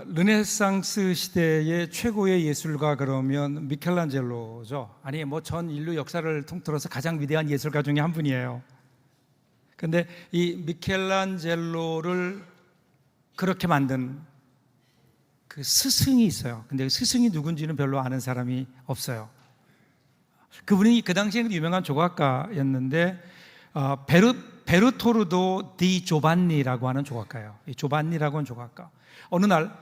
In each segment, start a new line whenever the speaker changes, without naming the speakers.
르네상스 시대의 최고의 예술가 그러면 미켈란젤로죠. 아니 전 인류 역사를 통틀어서 가장 위대한 예술가 중에 한 분이에요. 근데 이 미켈란젤로를 그렇게 만든 그 스승이 있어요. 근데 그 스승이 누군지는 별로 아는 사람이 없어요. 그분이 그 당시에 유명한 조각가였는데 베르토르도 디 조반니라고 하는 조각가예요. 이 조반니라고 하는 조각가. 어느 날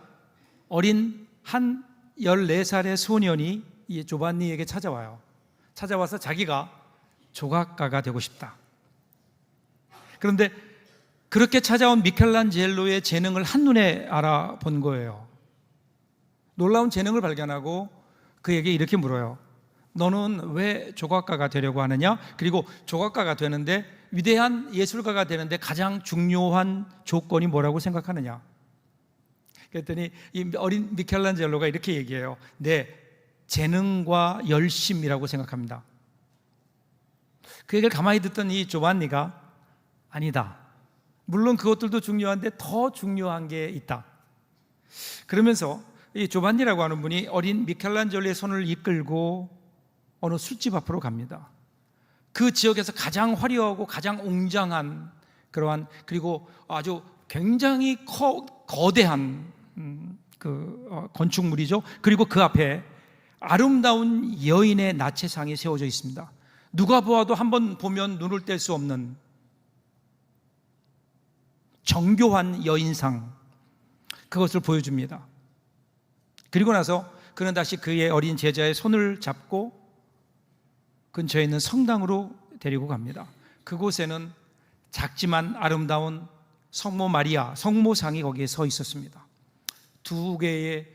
어린 한 14살의 소년이 이 조반니에게 찾아와요. 찾아와서 자기가 조각가가 되고 싶다. 그런데 그렇게 찾아온 미켈란젤로의 재능을 한눈에 알아본 거예요. 놀라운 재능을 발견하고 그에게 이렇게 물어요. 너는 왜 조각가가 되려고 하느냐? 그리고 조각가가 되는데, 위대한 예술가가 되는데 가장 중요한 조건이 뭐라고 생각하느냐? 그랬더니 이 어린 미켈란젤로가 이렇게 얘기해요. 네, 재능과 열심이라고 생각합니다. 그 얘기를 가만히 듣던 이 조반니가 아니다, 물론 그것들도 중요한데 더 중요한 게 있다. 그러면서 이 조반니라고 하는 분이 어린 미켈란젤로의 손을 이끌고 어느 술집 앞으로 갑니다. 그 지역에서 가장 화려하고 가장 웅장한 그러한, 그리고 아주 굉장히 거대한 건축물이죠. 그리고 그 앞에 아름다운 여인의 나체상이 세워져 있습니다. 누가 보아도 한번 보면 눈을 뗄 수 없는 정교한 여인상, 그것을 보여줍니다. 그리고 나서 그는 다시 그의 어린 제자의 손을 잡고 근처에 있는 성당으로 데리고 갑니다. 그곳에는 작지만 아름다운 성모 마리아, 성모상이 거기에 서 있었습니다. 두 개의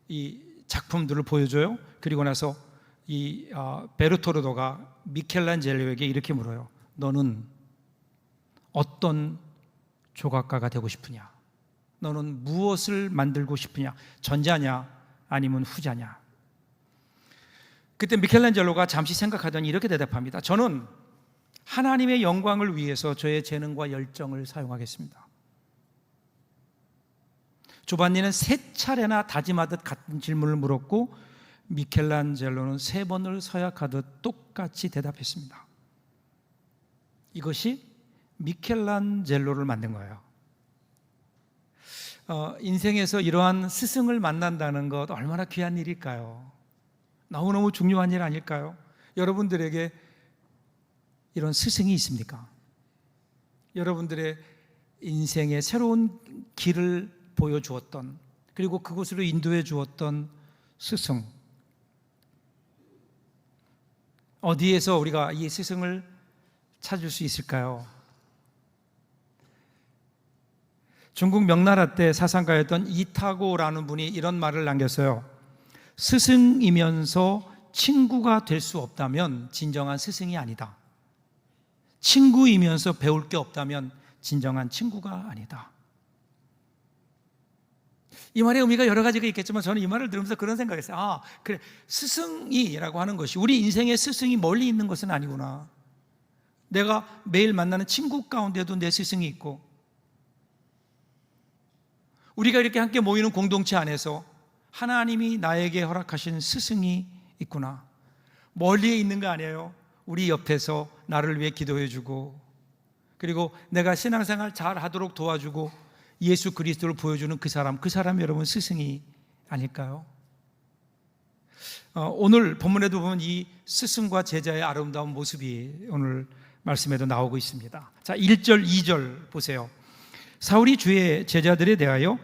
이 작품들을 보여줘요. 그리고 나서 이 베르토르도가 미켈란젤로에게 이렇게 물어요. 너는 어떤 조각가가 되고 싶으냐? 너는 무엇을 만들고 싶으냐? 전자냐 아니면 후자냐? 그때 미켈란젤로가 잠시 생각하더니 이렇게 대답합니다. 저는 하나님의 영광을 위해서 저의 재능과 열정을 사용하겠습니다. 조반니는 3차례나 다짐하듯 같은 질문을 물었고 미켈란젤로는 3번을 서약하듯 똑같이 대답했습니다. 이것이 미켈란젤로를 만든 거예요. 인생에서 이러한 스승을 만난다는 것 얼마나 귀한 일일까요? 너무너무 중요한 일 아닐까요? 여러분들에게 이런 스승이 있습니까? 여러분들의 인생의 새로운 길을 보여주었던, 그리고 그곳으로 인도해 주었던 스승, 어디에서 우리가 이 스승을 찾을 수 있을까요? 중국 명나라 때 사상가였던 이타고라는 분이 이런 말을 남겼어요. 스승이면서 친구가 될 수 없다면 진정한 스승이 아니다. 친구이면서 배울 게 없다면 진정한 친구가 아니다. 이 말의 의미가 여러 가지가 있겠지만 저는 이 말을 들으면서 그런 생각했어요. 그래, 스승이라고 하는 것이, 우리 인생의 스승이 멀리 있는 것은 아니구나. 내가 매일 만나는 친구 가운데도 내 스승이 있고, 우리가 이렇게 함께 모이는 공동체 안에서 하나님이 나에게 허락하신 스승이 있구나. 멀리에 있는 거 아니에요. 우리 옆에서 나를 위해 기도해주고, 그리고 내가 신앙생활 잘 하도록 도와주고 예수 그리스도를 보여주는 그 사람이 여러분 스승이 아닐까요? 오늘 본문에도 보면 이 스승과 제자의 아름다운 모습이 오늘 말씀에도 나오고 있습니다. 자, 1절 2절 보세요. 사울이 주의 제자들에 대하여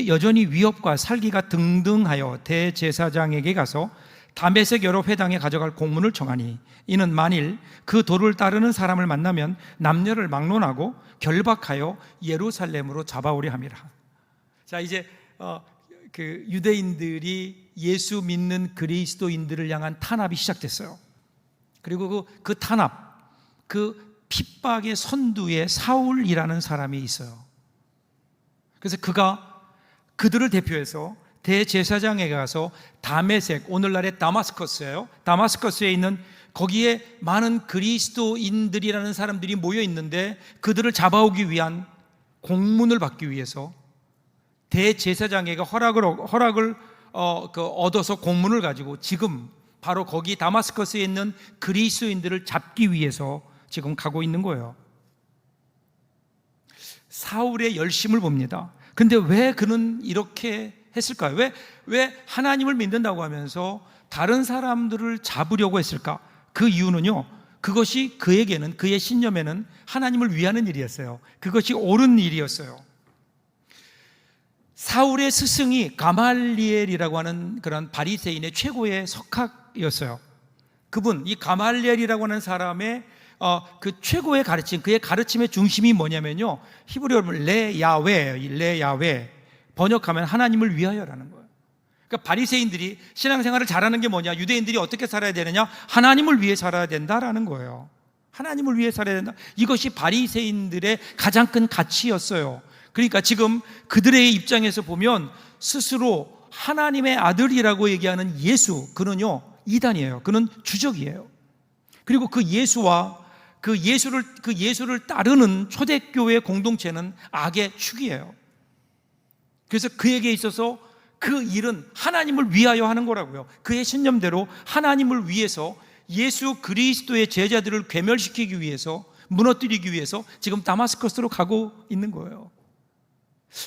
여전히 위협과 살기가 등등하여 대제사장에게 가서 다메섹 여러 회당에 가져갈 공문을 청하니, 이는 만일 그 도를 따르는 사람을 만나면 남녀를 막론하고 결박하여 예루살렘으로 잡아오려 함이라. 자, 이제 그 유대인들이 예수 믿는 그리스도인들을 향한 탄압이 시작됐어요. 그리고 그 탄압, 그 핍박의 선두에 사울이라는 사람이 있어요. 그래서 그가 그들을 대표해서 대제사장에 가서 다메섹, 오늘날의 다마스커스예요. 다마스커스에 있는, 거기에 많은 그리스도인들이라는 사람들이 모여 있는데 그들을 잡아오기 위한 공문을 받기 위해서 대제사장에게 허락을 얻어서 공문을 가지고 지금 바로 거기 다마스커스에 있는 그리스도인들을 잡기 위해서 지금 가고 있는 거예요. 사울의 열심을 봅니다. 근데 왜 그는 이렇게 했을까요? 왜 하나님을 믿는다고 하면서 다른 사람들을 잡으려고 했을까? 그 이유는요, 그것이 그에게는, 그의 신념에는 하나님을 위하는 일이었어요. 그것이 옳은 일이었어요. 사울의 스승이 가말리엘이라고 하는 그런 바리새인의 최고의 석학이었어요. 그분, 이 가말리엘이라고 하는 사람의 그 최고의 가르침, 그의 가르침의 중심이 뭐냐면요, 히브리어로 레 야웨, 번역하면 하나님을 위하여라는 거예요. 그러니까 바리새인들이 신앙생활을 잘하는 게 뭐냐, 유대인들이 어떻게 살아야 되느냐, 하나님을 위해 살아야 된다라는 거예요. 하나님을 위해 살아야 된다. 이것이 바리새인들의 가장 큰 가치였어요. 그러니까 지금 그들의 입장에서 보면 스스로 하나님의 아들이라고 얘기하는 예수, 그는요 이단이에요. 그는 주적이에요. 그리고 그 예수를 따르는 초대교회 공동체는 악의 축이에요. 그래서 그에게 있어서 그 일은 하나님을 위하여 하는 거라고요. 그의 신념대로 하나님을 위해서, 예수 그리스도의 제자들을 괴멸시키기 위해서, 무너뜨리기 위해서 지금 다마스커스로 가고 있는 거예요.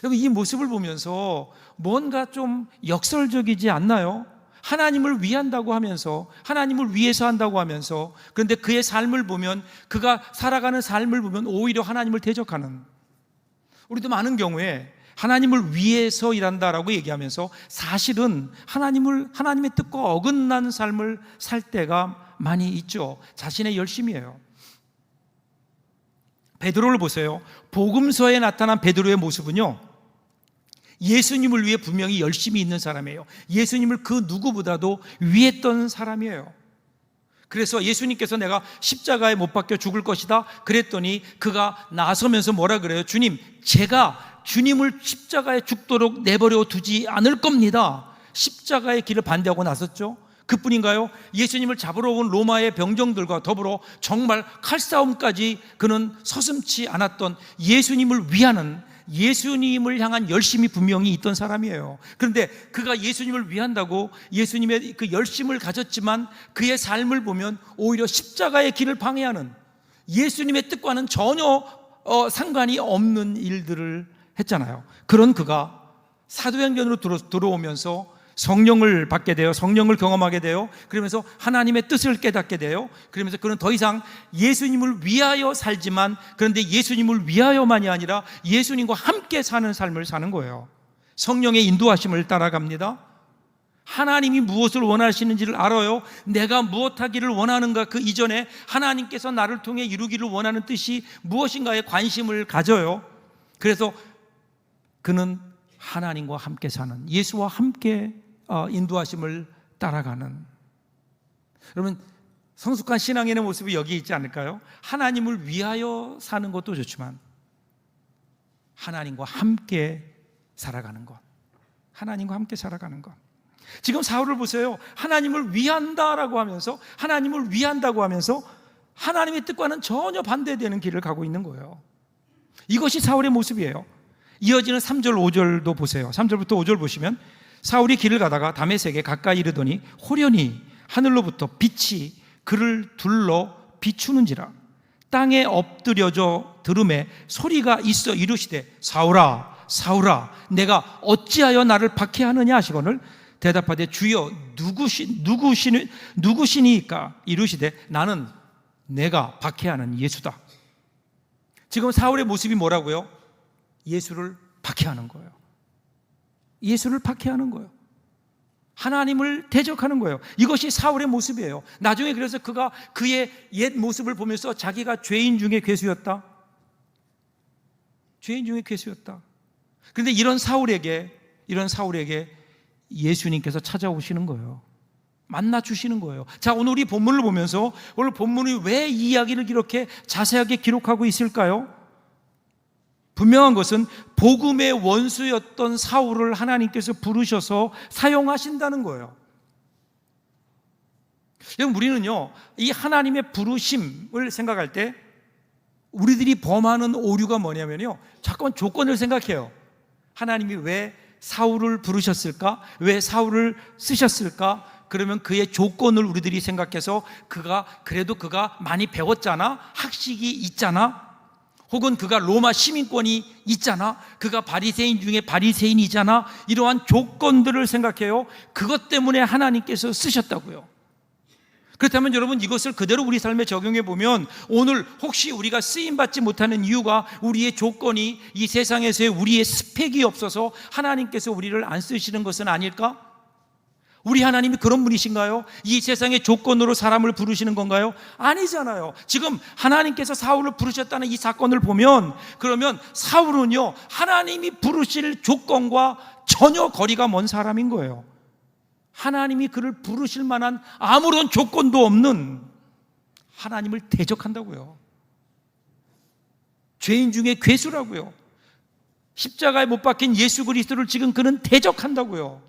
여러분, 이 모습을 보면서 뭔가 좀 역설적이지 않나요? 하나님을 위한다고 하면서, 하나님을 위해서 한다고 하면서, 그런데 그의 삶을 보면, 그가 살아가는 삶을 보면 오히려 하나님을 대적하는, 우리도 많은 경우에 하나님을 위해서 일한다라고 얘기하면서 사실은 하나님의 뜻과 어긋난 삶을 살 때가 많이 있죠. 자신의 열심이에요. 베드로를 보세요. 복음서에 나타난 베드로의 모습은요, 예수님을 위해 분명히 열심히 있는 사람이에요. 예수님을 그 누구보다도 위했던 사람이에요. 그래서 예수님께서 내가 십자가에 못 박혀 죽을 것이다 그랬더니 그가 나서면서 뭐라 그래요? 주님, 제가 주님을 십자가에 죽도록 내버려 두지 않을 겁니다. 십자가의 길을 반대하고 나섰죠. 그뿐인가요? 예수님을 잡으러 온 로마의 병정들과 더불어 정말 칼싸움까지 그는 서슴지 않았던, 예수님을 위하는, 예수님을 향한 열심이 분명히 있던 사람이에요. 그런데 그가 예수님을 위한다고 예수님의 그 열심을 가졌지만 그의 삶을 보면 오히려 십자가의 길을 방해하는, 예수님의 뜻과는 전혀 상관이 없는 일들을 했잖아요. 그런 그가 사도행전으로 들어오면서 성령을 받게 돼요. 성령을 경험하게 돼요. 그러면서 하나님의 뜻을 깨닫게 돼요. 그러면서 그는 더 이상 예수님을 위하여 살지만, 그런데 예수님을 위하여만이 아니라 예수님과 함께 사는 삶을 사는 거예요. 성령의 인도하심을 따라갑니다. 하나님이 무엇을 원하시는지를 알아요. 내가 무엇하기를 원하는가, 그 이전에 하나님께서 나를 통해 이루기를 원하는 뜻이 무엇인가에 관심을 가져요. 그래서 그는 하나님과 함께 사는, 예수와 함께 인도하심을 따라가는, 여러분 성숙한 신앙인의 모습이 여기 있지 않을까요? 하나님을 위하여 사는 것도 좋지만 하나님과 함께 살아가는 것, 하나님과 함께 살아가는 것. 지금 사울을 보세요. 하나님을 위한다라고 하면서, 하나님을 위한다고 하면서 하나님의 뜻과는 전혀 반대되는 길을 가고 있는 거예요. 이것이 사울의 모습이에요. 이어지는 3절 5절도 보세요. 3절부터 5절 보시면, 사울이 길을 가다가 다메섹에 가까이 이르더니 호련히 하늘로부터 빛이 그를 둘러 비추는지라. 땅에 엎드려져 들음에 소리가 있어 이르시되 사울아 사울아 내가 어찌하여 나를 박해하느냐 하시거늘 대답하되 주여 누구시니까? 이르시되 나는 내가 박해하는 예수다. 지금 사울의 모습이 뭐라고요? 예수를 박해하는 거예요. 예수를 박해하는 거예요. 하나님을 대적하는 거예요. 이것이 사울의 모습이에요. 나중에 그래서 그가 그의 옛 모습을 보면서 자기가 죄인 중에 괴수였다, 죄인 중에 괴수였다. 그런데 이런 사울에게 예수님께서 찾아오시는 거예요. 만나 주시는 거예요. 자, 오늘 우리 본문을 보면서, 오늘 본문이 왜 이 이야기를 이렇게 자세하게 기록하고 있을까요? 분명한 것은 복음의 원수였던 사울을 하나님께서 부르셔서 사용하신다는 거예요. 여러분, 우리는요, 이 하나님의 부르심을 생각할 때 우리들이 범하는 오류가 뭐냐면요, 자꾸만 조건을 생각해요. 하나님이 왜 사울을 부르셨을까? 왜 사울을 쓰셨을까? 그러면 그의 조건을 우리들이 생각해서 그래도 그가 많이 배웠잖아, 학식이 있잖아, 혹은 그가 로마 시민권이 있잖아, 그가 바리새인 중에 바리새인이잖아, 이러한 조건들을 생각해요. 그것 때문에 하나님께서 쓰셨다고요. 그렇다면 여러분, 이것을 그대로 우리 삶에 적용해 보면 오늘 혹시 우리가 쓰임받지 못하는 이유가 우리의 조건이, 이 세상에서의 우리의 스펙이 없어서 하나님께서 우리를 안 쓰시는 것은 아닐까? 우리 하나님이 그런 분이신가요? 이 세상의 조건으로 사람을 부르시는 건가요? 아니잖아요. 지금 하나님께서 사울을 부르셨다는 이 사건을 보면, 그러면 사울은요, 하나님이 부르실 조건과 전혀 거리가 먼 사람인 거예요. 하나님이 그를 부르실 만한 아무런 조건도 없는 하나님을 대적한다고요. 죄인 중에 괴수라고요. 십자가에 못 박힌 예수 그리스도를 지금 그는 대적한다고요.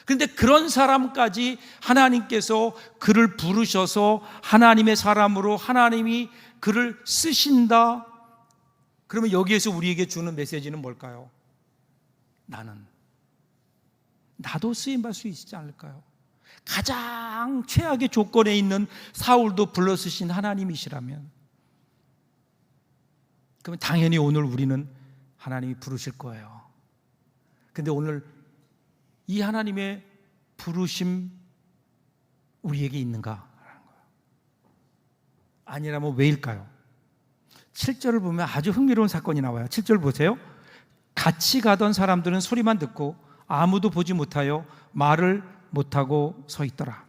그런데 그런 사람까지 하나님께서 그를 부르셔서 하나님의 사람으로 하나님이 그를 쓰신다. 그러면 여기에서 우리에게 주는 메시지는 뭘까요? 나도 쓰임받을 수 있지 않을까요? 가장 최악의 조건에 있는 사울도 불러쓰신 하나님이시라면, 그러면 당연히 오늘 우리는 하나님이 부르실 거예요. 그런데 오늘 이 하나님의 부르심 우리에게 있는가? 아니라면 왜일까요? 7절을 보면 아주 흥미로운 사건이 나와요. 7절 보세요. 같이 가던 사람들은 소리만 듣고 아무도 보지 못하여 말을 못하고 서 있더라.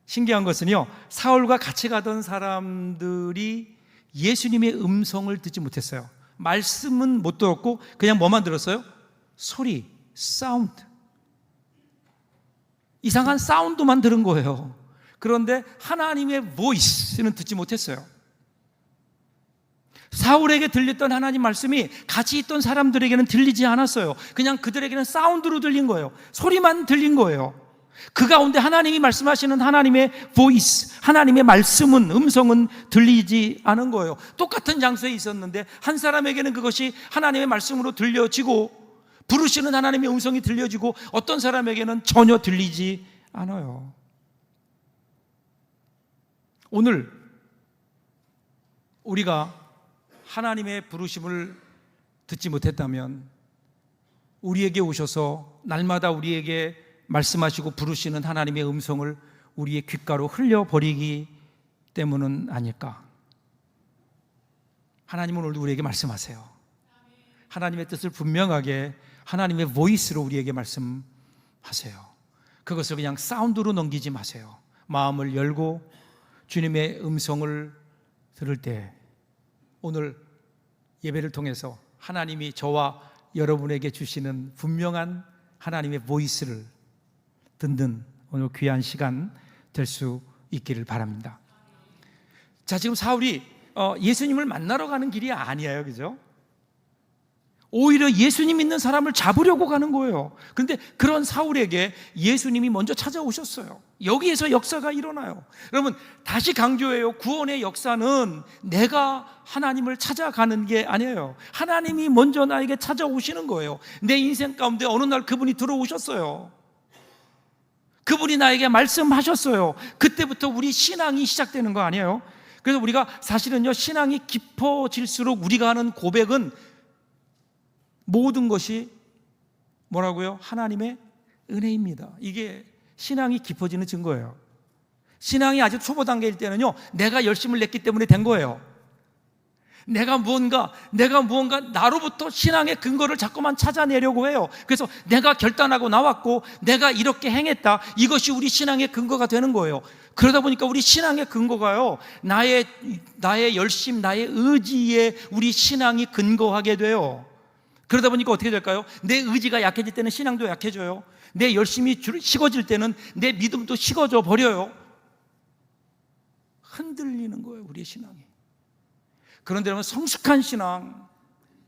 신기한 것은요, 사울과 같이 가던 사람들이 예수님의 음성을 듣지 못했어요. 말씀은 못 들었고 그냥 뭐만 들었어요? 소리, 사운드. 이상한 사운드만 들은 거예요. 그런데 하나님의 보이스는 듣지 못했어요. 사울에게 들렸던 하나님 말씀이 같이 있던 사람들에게는 들리지 않았어요. 그냥 그들에게는 사운드로 들린 거예요. 소리만 들린 거예요. 그 가운데 하나님이 말씀하시는 하나님의 보이스, 하나님의 말씀은, 음성은 들리지 않은 거예요. 똑같은 장소에 있었는데 한 사람에게는 그것이 하나님의 말씀으로 들려지고, 부르시는 하나님의 음성이 들려지고, 어떤 사람에게는 전혀 들리지 않아요. 오늘 우리가 하나님의 부르심을 듣지 못했다면, 우리에게 오셔서 날마다 우리에게 말씀하시고 부르시는 하나님의 음성을 우리의 귓가로 흘려버리기 때문은 아닐까? 하나님은 오늘도 우리에게 말씀하세요. 하나님의 뜻을 분명하게 하나님의 보이스로 우리에게 말씀하세요. 그것을 그냥 사운드로 넘기지 마세요. 마음을 열고 주님의 음성을 들을 때, 오늘 예배를 통해서 하나님이 저와 여러분에게 주시는 분명한 하나님의 보이스를 듣는 오늘 귀한 시간 될 수 있기를 바랍니다. 자, 지금 사울이 예수님을 만나러 가는 길이 아니에요, 그죠? 오히려 예수님 믿는 사람을 잡으려고 가는 거예요. 그런데 그런 사울에게 예수님이 먼저 찾아오셨어요. 여기에서 역사가 일어나요. 여러분, 다시 강조해요. 구원의 역사는 내가 하나님을 찾아가는 게 아니에요. 하나님이 먼저 나에게 찾아오시는 거예요. 내 인생 가운데 어느 날 그분이 들어오셨어요. 그분이 나에게 말씀하셨어요. 그때부터 우리 신앙이 시작되는 거 아니에요? 그래서 우리가 사실은요, 신앙이 깊어질수록 우리가 하는 고백은 모든 것이 뭐라고요? 하나님의 은혜입니다. 이게 신앙이 깊어지는 증거예요. 신앙이 아주 초보 단계일 때는요, 내가 열심을 냈기 때문에 된 거예요. 내가 무언가 나로부터 신앙의 근거를 자꾸만 찾아내려고 해요. 그래서 내가 결단하고 나왔고 내가 이렇게 행했다, 이것이 우리 신앙의 근거가 되는 거예요. 그러다 보니까 우리 신앙의 근거가요, 나의 열심, 나의 의지에 우리 신앙이 근거하게 돼요. 그러다 보니까 어떻게 될까요? 내 의지가 약해질 때는 신앙도 약해져요. 내 열심이 식어질 때는 내 믿음도 식어져 버려요. 흔들리는 거예요, 우리의 신앙이. 그런데 성숙한 신앙,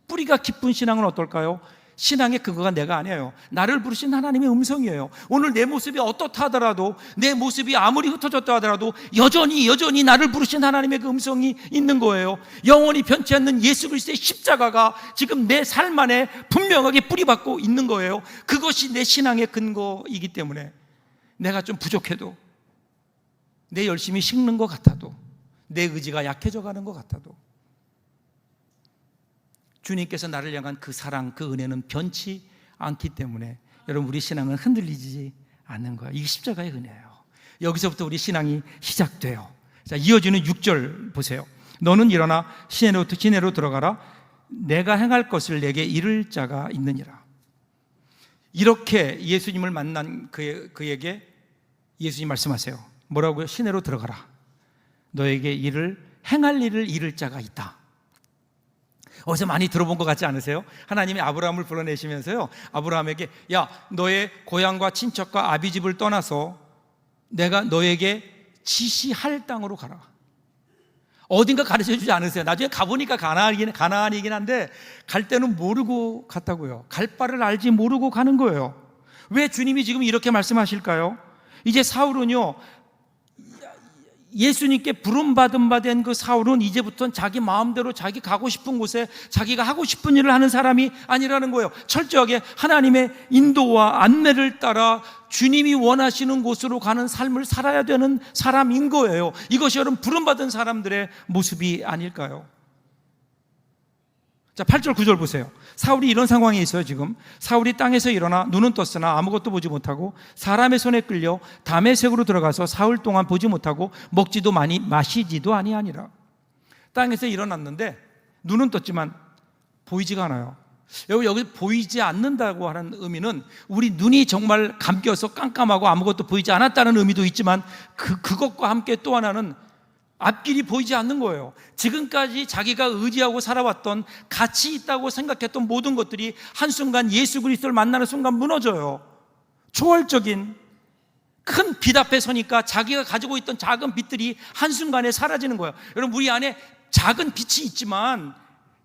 뿌리가 깊은 신앙은 어떨까요? 신앙의 근거가 내가 아니에요. 나를 부르신 하나님의 음성이에요. 오늘 내 모습이 어떻다 하더라도, 내 모습이 아무리 흩어졌다 하더라도 여전히 나를 부르신 하나님의 그 음성이 있는 거예요. 영원히 변치 않는 예수 그리스도의 십자가가 지금 내 삶 안에 분명하게 뿌리박고 있는 거예요. 그것이 내 신앙의 근거이기 때문에 내가 좀 부족해도, 내 열심히 식는 것 같아도, 내 의지가 약해져 가는 것 같아도 주님께서 나를 향한 그 사랑, 그 은혜는 변치 않기 때문에 여러분, 우리 신앙은 흔들리지 않는 거예요. 이게 십자가의 은혜예요. 여기서부터 우리 신앙이 시작돼요. 자, 이어지는 6절 보세요. 너는 일어나 시내로 들어가라. 내가 행할 것을 내게 이를 자가 있느니라. 이렇게 예수님을 만난 그에게 예수님 말씀하세요. 뭐라고요? 시내로 들어가라. 너에게 행할 일을 이를 자가 있다. 어디서 많이 들어본 것 같지 않으세요? 하나님이 아브라함을 불러내시면서요, 아브라함에게 야, 너의 고향과 친척과 아비집을 떠나서 내가 너에게 지시할 땅으로 가라. 어딘가 가르쳐 주지 않으세요? 나중에 가보니까 가나안이긴 한데 갈 때는 모르고 갔다고요. 갈 바를 알지 모르고 가는 거예요. 왜 주님이 지금 이렇게 말씀하실까요? 이제 사울은요, 예수님께 부름받은 바 된 그 사울은 이제부터는 자기 마음대로 자기 가고 싶은 곳에 자기가 하고 싶은 일을 하는 사람이 아니라는 거예요. 철저하게 하나님의 인도와 안내를 따라 주님이 원하시는 곳으로 가는 삶을 살아야 되는 사람인 거예요. 이것이 여러분, 부름받은 사람들의 모습이 아닐까요? 자, 8절 9절 보세요. 사울이 이런 상황에 있어요. 지금 사울이 땅에서 일어나 눈은 떴으나 아무것도 보지 못하고 사람의 손에 끌려 다메섹으로 들어가서 사흘 동안 보지 못하고 먹지도 많이 마시지도 아니하니라. 땅에서 일어났는데 눈은 떴지만 보이지가 않아요. 여기 보이지 않는다고 하는 의미는 우리 눈이 정말 감겨서 깜깜하고 아무것도 보이지 않았다는 의미도 있지만 그것과 함께 또 하나는 앞길이 보이지 않는 거예요. 지금까지 자기가 의지하고 살아왔던, 가치 있다고 생각했던 모든 것들이 한순간 예수 그리스도를 만나는 순간 무너져요. 초월적인 큰 빛 앞에 서니까 자기가 가지고 있던 작은 빛들이 한순간에 사라지는 거예요. 여러분, 우리 안에 작은 빛이 있지만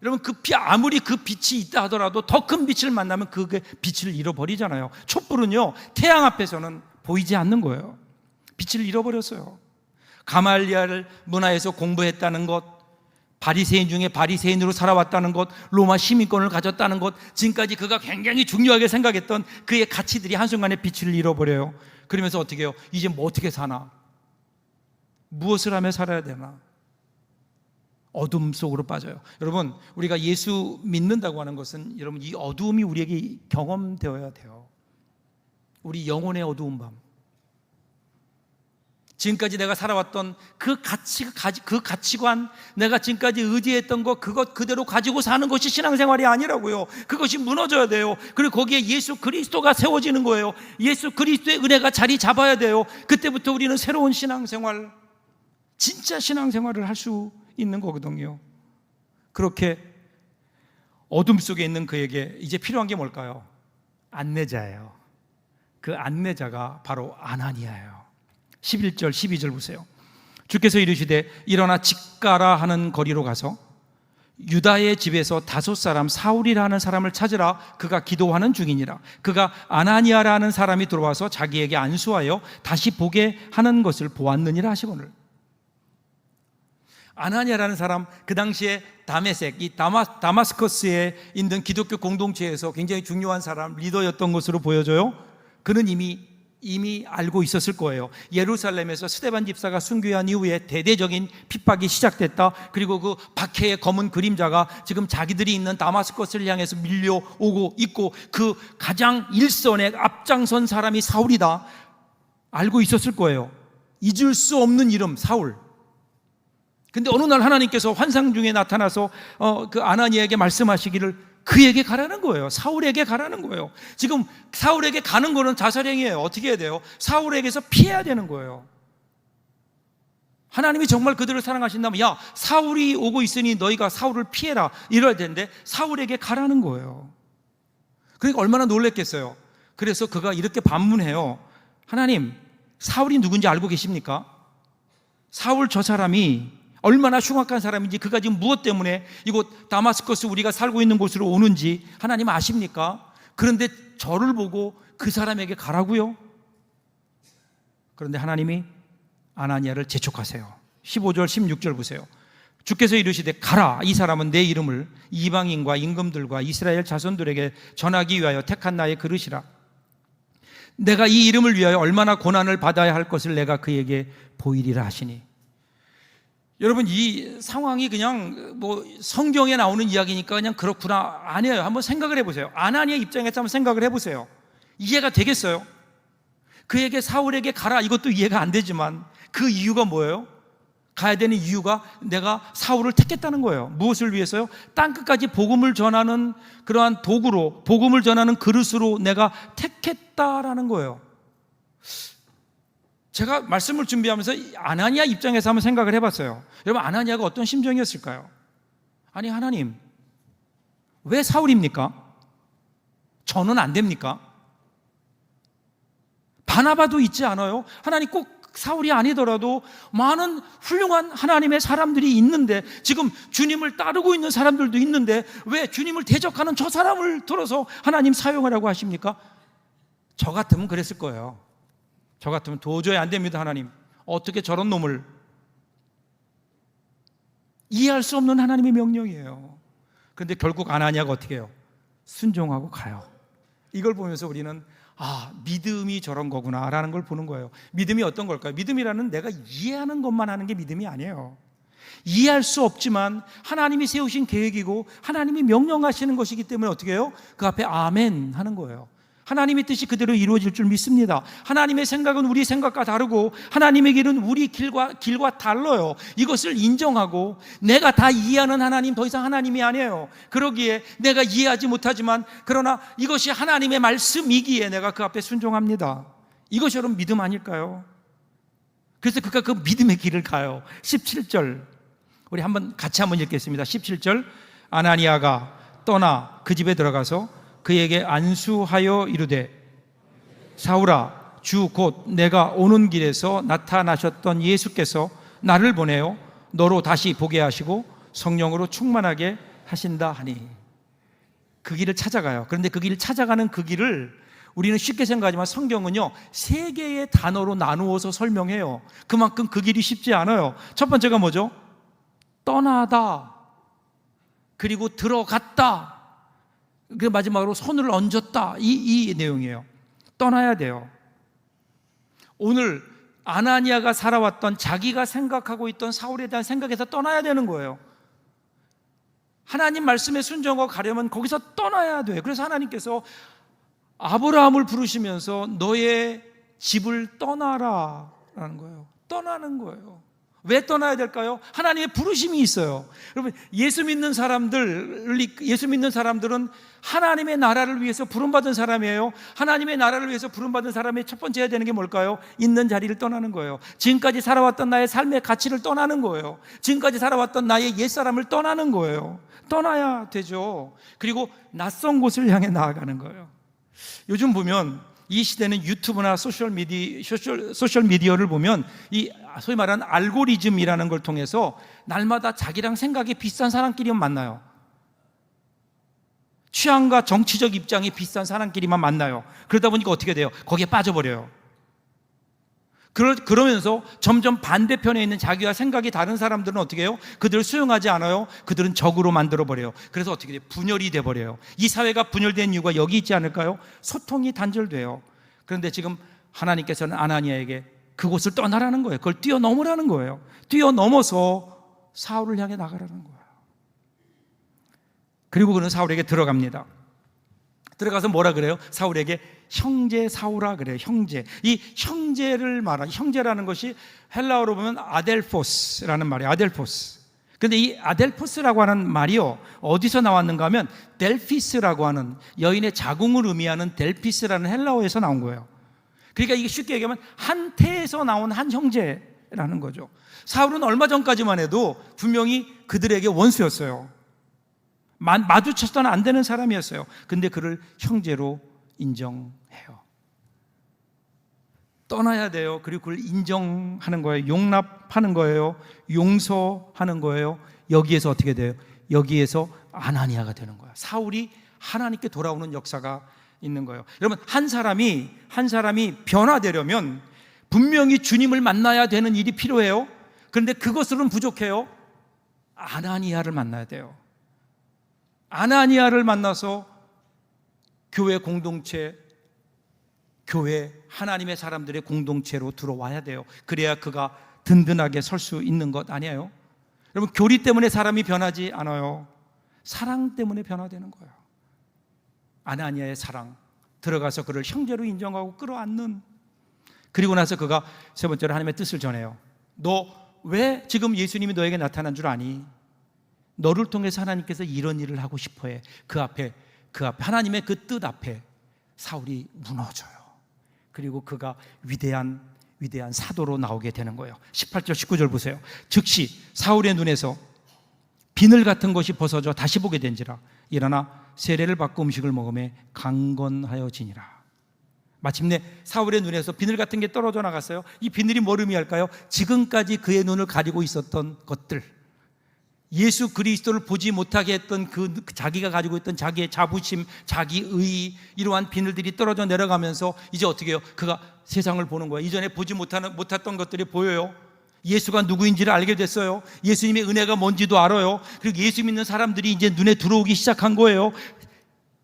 여러분, 아무리 그 빛이 있다 하더라도 더 큰 빛을 만나면 그 빛을 잃어버리잖아요. 촛불은요, 태양 앞에서는 보이지 않는 거예요. 빛을 잃어버렸어요. 가말리엘 문화에서 공부했다는 것, 바리새인 중에 바리새인으로 살아왔다는 것, 로마 시민권을 가졌다는 것, 지금까지 그가 굉장히 중요하게 생각했던 그의 가치들이 한순간에 빛을 잃어버려요. 그러면서 어떻게 해요? 이제 뭐 어떻게 사나? 무엇을 하며 살아야 되나? 어둠 속으로 빠져요. 여러분, 우리가 예수 믿는다고 하는 것은 여러분, 이 어두움이 우리에게 경험되어야 돼요. 우리 영혼의 어두운 밤, 지금까지 내가 살아왔던 그 가치관, 내가 지금까지 의지했던 것, 그것 그대로 가지고 사는 것이 신앙생활이 아니라고요. 그것이 무너져야 돼요. 그리고 거기에 예수 그리스도가 세워지는 거예요. 예수 그리스도의 은혜가 자리 잡아야 돼요. 그때부터 우리는 새로운 신앙생활, 진짜 신앙생활을 할 수 있는 거거든요. 그렇게 어둠 속에 있는 그에게 이제 필요한 게 뭘까요? 안내자예요. 그 안내자가 바로 아나니아예요. 11절 12절 보세요. 주께서 이르시되 일어나 집가라 하는 거리로 가서 유다의 집에서 5 사울이라 하는 사람을 찾으라. 그가 기도하는 중이니라. 그가 아나니아라 하는 사람이 들어와서 자기에게 안수하여 다시 보게 하는 것을 보았느니라 하시거늘. 아나니아라는 사람, 그 당시에 다메섹, 이 다마스커스에 있는 기독교 공동체에서 굉장히 중요한 사람, 리더였던 것으로 보여져요. 그는 이미 알고 있었을 거예요. 예루살렘에서 스데반 집사가 순교한 이후에 대대적인 핍박이 시작됐다. 그리고 그 박해의 검은 그림자가 지금 자기들이 있는 다마스커스를 향해서 밀려오고 있고 그 가장 일선에 앞장선 사람이 사울이다. 알고 있었을 거예요. 잊을 수 없는 이름, 사울. 근데 어느 날 하나님께서 환상 중에 나타나서 그 아나니아에게 말씀하시기를 그에게 가라는 거예요. 사울에게 가라는 거예요. 지금 사울에게 가는 거는 자살행위예요. 어떻게 해야 돼요? 사울에게서 피해야 되는 거예요. 하나님이 정말 그들을 사랑하신다면 야, 사울이 오고 있으니 너희가 사울을 피해라 이래야 되는데 사울에게 가라는 거예요. 그러니까 얼마나 놀랬겠어요. 그래서 그가 이렇게 반문해요. 하나님, 사울이 누군지 알고 계십니까? 사울 저 사람이 얼마나 흉악한 사람인지, 그가 지금 무엇 때문에 이곳 다마스커스 우리가 살고 있는 곳으로 오는지 하나님 아십니까? 그런데 저를 보고 그 사람에게 가라고요? 그런데 하나님이 아나니아를 재촉하세요. 15절 16절 보세요. 주께서 이르시되 가라, 이 사람은 내 이름을 이방인과 임금들과 이스라엘 자손들에게 전하기 위하여 택한 나의 그릇이라. 내가 이 이름을 위하여 얼마나 고난을 받아야 할 것을 내가 그에게 보이리라 하시니. 여러분, 이 상황이 그냥 뭐 성경에 나오는 이야기니까 그냥 그렇구나 아니에요. 한번 생각을 해보세요. 아나니아 입장에서 한번 생각을 해보세요. 이해가 되겠어요? 그에게 사울에게 가라, 이것도 이해가 안 되지만 그 이유가 뭐예요? 가야 되는 이유가 내가 사울을 택했다는 거예요. 무엇을 위해서요? 땅끝까지 복음을 전하는 그러한 도구로, 복음을 전하는 그릇으로 내가 택했다라는 거예요. 제가 말씀을 준비하면서 아나니아 입장에서 한번 생각을 해봤어요. 여러분, 아나니아가 어떤 심정이었을까요? 아니, 하나님, 왜 사울입니까? 저는 안 됩니까? 바나바도 있지 않아요? 하나님, 꼭 사울이 아니더라도 많은 훌륭한 하나님의 사람들이 있는데, 지금 주님을 따르고 있는 사람들도 있는데 왜 주님을 대적하는 저 사람을 들어서 하나님 사용하라고 하십니까? 저 같으면 그랬을 거예요. 저 같으면 도저히 안 됩니다. 하나님, 어떻게 저런 놈을. 이해할 수 없는 하나님의 명령이에요. 그런데 결국 아나니아가 어떻게 해요? 순종하고 가요. 이걸 보면서 우리는 믿음이 저런 거구나 라는 걸 보는 거예요. 믿음이 어떤 걸까요? 믿음이라는 내가 이해하는 것만 하는 게 믿음이 아니에요. 이해할 수 없지만 하나님이 세우신 계획이고 하나님이 명령하시는 것이기 때문에 어떻게 해요? 그 앞에 아멘 하는 거예요. 하나님의 뜻이 그대로 이루어질 줄 믿습니다. 하나님의 생각은 우리 생각과 다르고 하나님의 길은 우리 길과 달라요. 이것을 인정하고 내가 다 이해하는 하나님, 더 이상 하나님이 아니에요. 그러기에 내가 이해하지 못하지만 그러나 이것이 하나님의 말씀이기에 내가 그 앞에 순종합니다. 이것이 여러분 믿음 아닐까요? 그래서 그가 그 믿음의 길을 가요. 17절 우리 같이 한번 읽겠습니다. 17절 아나니아가 떠나 그 집에 들어가서 그에게 안수하여 이르되 사울아, 주 곧 내가 오는 길에서 나타나셨던 예수께서 나를 보내어 너로 다시 보게 하시고 성령으로 충만하게 하신다 하니. 그 길을 찾아가요. 그런데 그 길을 찾아가는 그 길을 우리는 쉽게 생각하지만 성경은요 3개의 단어로 나누어서 설명해요. 그만큼 그 길이 쉽지 않아요. 첫 번째가 뭐죠? 떠나다, 그리고 들어갔다, 그 마지막으로 손을 얹었다, 이 내용이에요. 떠나야 돼요. 오늘 아나니아가 살아왔던 자기가 생각하고 있던 사울에 대한 생각에서 떠나야 되는 거예요. 하나님 말씀에 순종하고 가려면 거기서 떠나야 돼요. 그래서 하나님께서 아브라함을 부르시면서 너의 집을 떠나라 라는 거예요. 떠나는 거예요. 왜 떠나야 될까요? 하나님의 부르심이 있어요. 여러분, 예수 믿는 사람들은 하나님의 나라를 위해서 부름받은 사람이에요. 하나님의 나라를 위해서 부름받은 사람의 첫 번째 해야 되는 게 뭘까요? 있는 자리를 떠나는 거예요. 지금까지 살아왔던 나의 삶의 가치를 떠나는 거예요. 지금까지 살아왔던 나의 옛사람을 떠나는 거예요. 떠나야 되죠. 그리고 낯선 곳을 향해 나아가는 거예요. 요즘 보면 이 시대는 유튜브나 소셜 미디어를 보면 이 소위 말하는 알고리즘이라는 걸 통해서 날마다 자기랑 생각이 비슷한 사람끼리만 만나요. 취향과 정치적 입장이 비슷한 사람끼리만 만나요. 그러다 보니까 어떻게 돼요? 거기에 빠져버려요. 그러면서 점점 반대편에 있는 자기와 생각이 다른 사람들은 어떻게 해요? 그들을 수용하지 않아요. 그들은 적으로 만들어버려요. 그래서 어떻게 돼요? 분열이 돼버려요. 이 사회가 분열된 이유가 여기 있지 않을까요? 소통이 단절돼요. 그런데 지금 하나님께서는 아나니아에게 그곳을 떠나라는 거예요. 그걸 뛰어넘으라는 거예요. 뛰어넘어서 사울을 향해 나가라는 거예요. 그리고 그는 사울에게 들어갑니다. 들어가서 뭐라 그래요? 사울에게 형제 사울아 그래요. 형제. 이 형제를 말하는, 형제라는 것이 헬라어로 보면 아델포스라는 말이에요. 아델포스. 근데 이 아델포스라고 하는 말이요, 어디서 나왔는가 하면 델피스라고 하는, 여인의 자궁을 의미하는 델피스라는 헬라어에서 나온 거예요. 그러니까 이게 쉽게 얘기하면 한 태에서 나온 한 형제라는 거죠. 사울은 얼마 전까지만 해도 분명히 그들에게 원수였어요. 마주쳤어는 안 되는 사람이었어요. 근데 그를 형제로 인정해요. 떠나야 돼요. 그리고 그걸 인정하는 거예요. 용납하는 거예요. 용서하는 거예요. 여기에서 어떻게 돼요? 여기에서 아나니아가 되는 거예요. 사울이 하나님께 돌아오는 역사가 있는 거예요. 여러분, 한 사람이 변화되려면 분명히 주님을 만나야 되는 일이 필요해요. 그런데 그것으로는 부족해요. 아나니아를 만나야 돼요. 아나니아를 만나서 교회 공동체, 교회 하나님의 사람들의 공동체로 들어와야 돼요. 그래야 그가 든든하게 설 수 있는 것 아니에요? 여러분, 교리 때문에 사람이 변하지 않아요. 사랑 때문에 변화되는 거예요. 아나니아의 사랑, 들어가서 그를 형제로 인정하고 끌어안는, 그리고 나서 그가 세 번째로 하나님의 뜻을 전해요. 너 왜 지금 예수님이 너에게 나타난 줄 아니? 너를 통해서 하나님께서 이런 일을 하고 싶어해. 그 앞에 하나님의 그 뜻 앞에 사울이 무너져요. 그리고 그가 위대한 사도로 나오게 되는 거예요. 18절 19절 보세요. 즉시 사울의 눈에서 비늘 같은 것이 벗어져 다시 보게 된지라. 일어나 세례를 받고 음식을 먹으며 강건하여지니라. 마침내 사울의 눈에서 비늘 같은 게 떨어져 나갔어요. 이 비늘이 뭘 의미할까요? 지금까지 그의 눈을 가리고 있었던 것들, 예수 그리스도를 보지 못하게 했던 그 자기가 가지고 있던 자기의 자부심, 자기의, 이러한 비늘들이 떨어져 내려가면서 이제 어떻게 해요? 그가 세상을 보는 거예요. 이전에 보지 못했던 것들이 보여요. 예수가 누구인지를 알게 됐어요. 예수님의 은혜가 뭔지도 알아요. 그리고 예수 믿는 사람들이 이제 눈에 들어오기 시작한 거예요.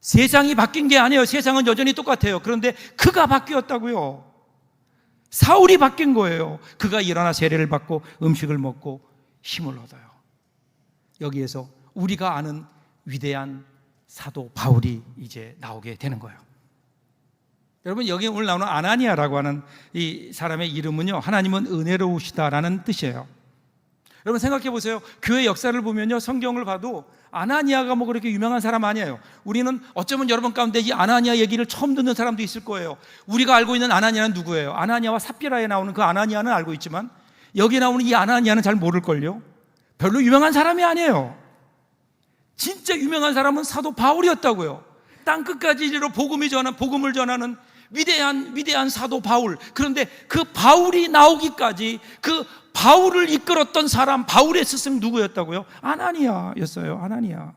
세상이 바뀐 게 아니에요. 세상은 여전히 똑같아요. 그런데 그가 바뀌었다고요. 사울이 바뀐 거예요. 그가 일어나 세례를 받고 음식을 먹고 힘을 얻어요. 여기에서 우리가 아는 위대한 사도 바울이 이제 나오게 되는 거예요. 여러분, 여기 오늘 나오는 아나니아라고 하는 이 사람의 이름은요, 하나님은 은혜로우시다라는 뜻이에요. 여러분 생각해 보세요. 교회 역사를 보면요, 성경을 봐도 아나니아가 뭐 그렇게 유명한 사람 아니에요. 우리는 어쩌면 여러분 가운데 이 아나니아 얘기를 처음 듣는 사람도 있을 거예요. 우리가 알고 있는 아나니아는 누구예요? 아나니아와 삽비라에 나오는 그 아나니아는 알고 있지만 여기 나오는 이 아나니아는 잘 모를걸요. 별로 유명한 사람이 아니에요. 진짜 유명한 사람은 사도 바울이었다고요. 땅 끝까지 이르러 복음을 전하는 위대한 사도 바울. 그런데 그 바울이 나오기까지 그 바울을 이끌었던 사람, 바울의 스승 누구였다고요? 아나니아였어요. 아나니아.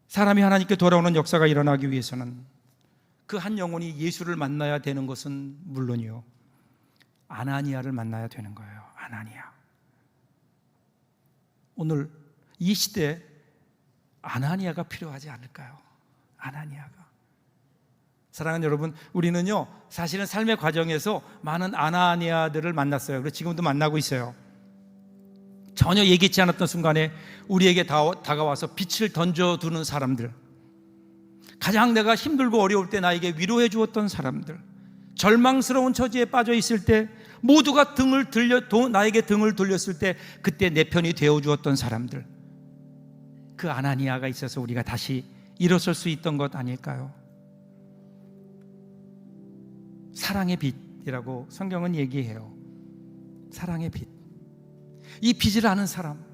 사람이 하나님께 돌아오는 역사가 일어나기 위해서는 그 한 영혼이 예수를 만나야 되는 것은 물론이요, 아나니아를 만나야 되는 거예요. 아나니아. 오늘 이 시대에 아나니아가 필요하지 않을까요? 아나니아가. 사랑하는 여러분, 우리는요 사실은 삶의 과정에서 많은 아나니아들을 만났어요. 그래서 지금도 만나고 있어요. 전혀 예기치 않았던 순간에 우리에게 다가와서 빛을 던져두는 사람들, 가장 내가 힘들고 어려울 때 나에게 위로해 주었던 사람들, 절망스러운 처지에 빠져 있을 때 모두가 나에게 등을 돌렸을 때 그때 내 편이 되어 주었던 사람들, 그 아나니아가 있어서 우리가 다시 일어설 수 있던 것 아닐까요? 사랑의 빛이라고 성경은 얘기해요. 사랑의 빛. 이 빛을 아는 사람,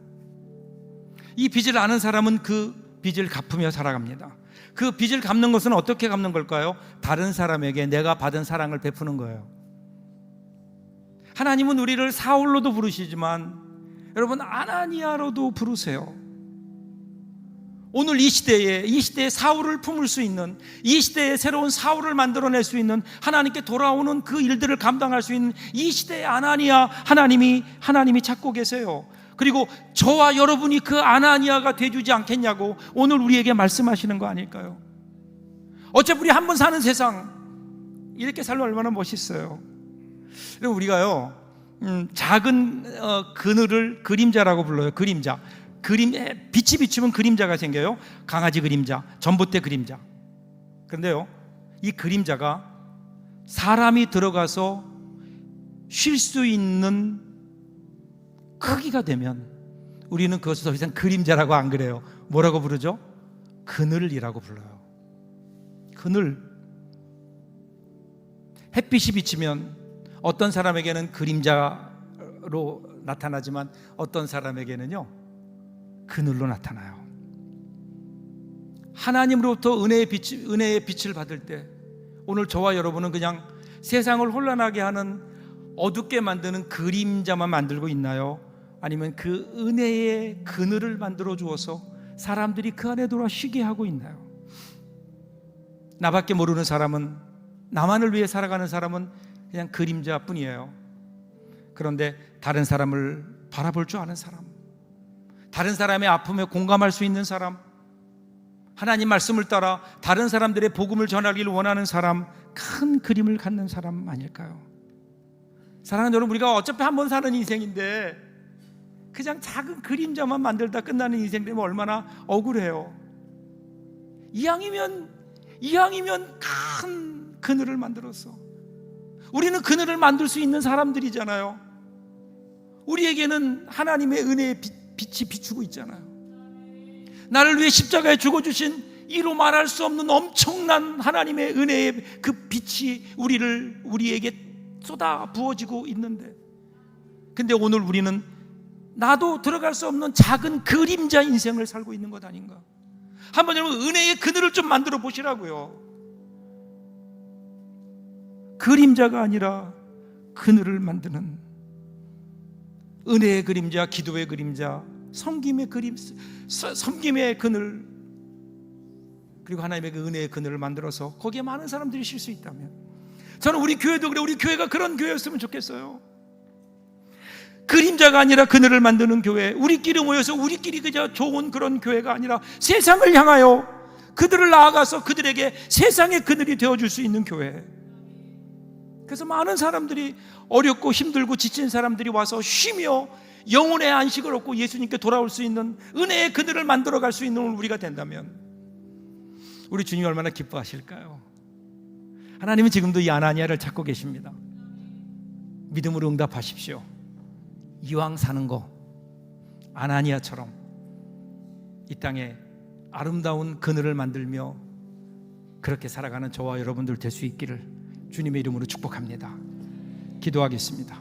이 빛을 아는 사람은 그 빛을 갚으며 살아갑니다. 그 빛을 갚는 것은 어떻게 갚는 걸까요? 다른 사람에게 내가 받은 사랑을 베푸는 거예요. 하나님은 우리를 사울로도 부르시지만 여러분 아나니아로도 부르세요. 오늘 이 시대에 사울을 품을 수 있는, 이 시대에 새로운 사울을 만들어낼 수 있는, 하나님께 돌아오는 그 일들을 감당할 수 있는 이 시대의 아나니아, 하나님이 찾고 계세요. 그리고 저와 여러분이 그 아나니아가 돼주지 않겠냐고 오늘 우리에게 말씀하시는 거 아닐까요? 어차피 우리 한 번 사는 세상, 이렇게 살면 얼마나 멋있어요. 우리가요 작은 그늘을 그림자라고 불러요. 그림자. 빛이 비추면 그림자가 생겨요. 강아지 그림자, 전봇대 그림자. 그런데요, 이 그림자가 사람이 들어가서 쉴 수 있는 크기가 되면 우리는 그것을 더 이상 그림자라고 안 그래요. 뭐라고 부르죠? 그늘이라고 불러요. 그늘. 햇빛이 비치면 어떤 사람에게는 그림자로 나타나지만 어떤 사람에게는요 그늘로 나타나요. 하나님으로부터 은혜의 빛을 받을 때 오늘 저와 여러분은 그냥 세상을 혼란하게 하는, 어둡게 만드는 그림자만 만들고 있나요? 아니면 그 은혜의 그늘을 만들어 주어서 사람들이 그 안에 들어와 쉬게 하고 있나요? 나밖에 모르는 사람은, 나만을 위해 살아가는 사람은 그냥 그림자뿐이에요. 그런데 다른 사람을 바라볼 줄 아는 사람, 다른 사람의 아픔에 공감할 수 있는 사람, 하나님 말씀을 따라 다른 사람들의 복음을 전하기를 원하는 사람, 큰 그림을 갖는 사람 아닐까요? 사랑하는 여러분, 우리가 어차피 한 번 사는 인생인데 그냥 작은 그림자만 만들다 끝나는 인생 되면 얼마나 억울해요. 이왕이면 큰 그늘을 만들었어. 우리는 그늘을 만들 수 있는 사람들이잖아요. 우리에게는 하나님의 은혜의 빛이 비추고 있잖아요. 나를 위해 십자가에 죽어주신 이로 말할 수 없는 엄청난 하나님의 은혜의 그 빛이 우리에게 쏟아 부어지고 있는데, 근데 오늘 우리는 나도 들어갈 수 없는 작은 그림자 인생을 살고 있는 것 아닌가? 한번 여러분 은혜의 그늘을 좀 만들어 보시라고요. 그림자가 아니라 그늘을 만드는 은혜의 그림자, 기도의 그림자, 섬김의 그늘, 그리고 하나님의 그 은혜의 그늘을 만들어서 거기에 많은 사람들이 쉴 수 있다면, 저는 우리 교회도 그래, 우리 교회가 그런 교회였으면 좋겠어요. 그림자가 아니라 그늘을 만드는 교회, 우리끼리 모여서 우리끼리 그저 좋은 그런 교회가 아니라 세상을 향하여 그들을 나아가서 그들에게 세상의 그늘이 되어줄 수 있는 교회. 그래서 많은 사람들이, 어렵고 힘들고 지친 사람들이 와서 쉬며 영혼의 안식을 얻고 예수님께 돌아올 수 있는 은혜의 그늘을 만들어갈 수 있는 우리가 된다면 우리 주님이 얼마나 기뻐하실까요? 하나님은 지금도 이 아나니아를 찾고 계십니다. 믿음으로 응답하십시오. 이왕 사는 거 아나니아처럼 이 땅에 아름다운 그늘을 만들며 그렇게 살아가는 저와 여러분들 될 수 있기를 주님의 이름으로 축복합니다. 기도하겠습니다.